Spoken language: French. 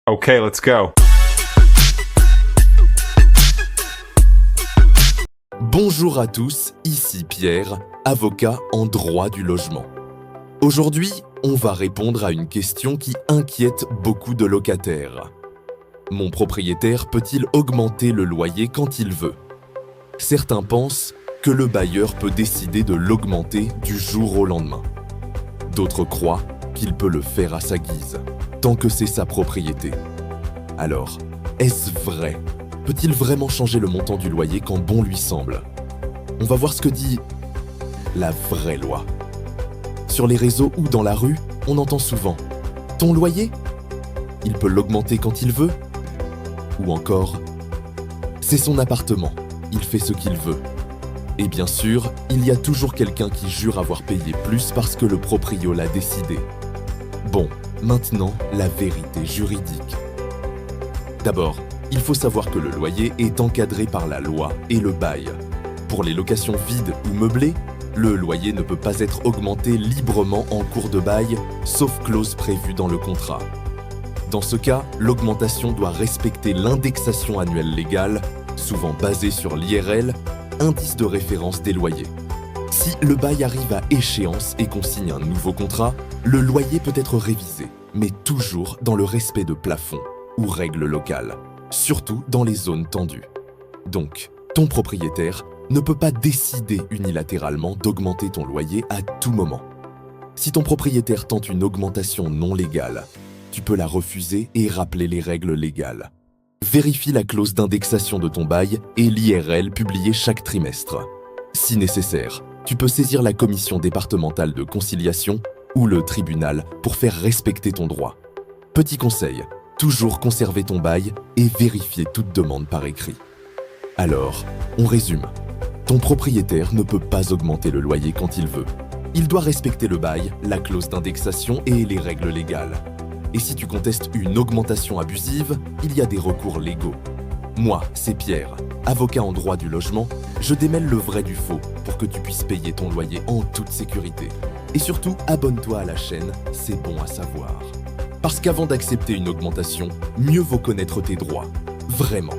Okay, let's go. Bonjour à tous, ici Pierre, avocat en droit du logement. Aujourd'hui, on va répondre à une question qui inquiète beaucoup de locataires. Mon propriétaire peut-il augmenter le loyer quand il veut? Certains pensent que le bailleur peut décider de l'augmenter du jour au lendemain. D'autres croient qu'il peut le faire à sa guise, tant que c'est sa propriété. Alors, est-ce vrai? Peut-il vraiment changer le montant du loyer quand bon lui semble? On va voir ce que dit la vraie loi. Sur les réseaux ou dans la rue, on entend souvent « Ton loyer? Il peut l'augmenter quand il veut ?» Ou encore « C'est son appartement, il fait ce qu'il veut. » Et bien sûr, il y a toujours quelqu'un qui jure avoir payé plus parce que le proprio l'a décidé. Bon, maintenant, la vérité juridique. D'abord, il faut savoir que le loyer est encadré par la loi et le bail. Pour les locations vides ou meublées, le loyer ne peut pas être augmenté librement en cours de bail, sauf clause prévue dans le contrat. Dans ce cas, l'augmentation doit respecter l'indexation annuelle légale, souvent basée sur l'IRL, indice de référence des loyers. Si le bail arrive à échéance et qu'on signe un nouveau contrat, le loyer peut être révisé, mais toujours dans le respect de plafonds ou règles locales, surtout dans les zones tendues. Donc, ton propriétaire ne peut pas décider unilatéralement d'augmenter ton loyer à tout moment. Si ton propriétaire tente une augmentation non légale, tu peux la refuser et rappeler les règles légales. Vérifie la clause d'indexation de ton bail et l'IRL publiée chaque trimestre. Si nécessaire, tu peux saisir la commission départementale de conciliation ou le tribunal pour faire respecter ton droit. Petit conseil, toujours conserver ton bail et vérifier toute demande par écrit. Alors, on résume. Ton propriétaire ne peut pas augmenter le loyer quand il veut. Il doit respecter le bail, la clause d'indexation et les règles légales. Et si tu contestes une augmentation abusive, il y a des recours légaux. Moi, c'est Pierre, avocat en droit du logement, je démêle le vrai du faux pour que tu puisses payer ton loyer en toute sécurité. Et surtout, abonne-toi à la chaîne, c'est bon à savoir. Parce qu'avant d'accepter une augmentation, mieux vaut connaître tes droits. Vraiment.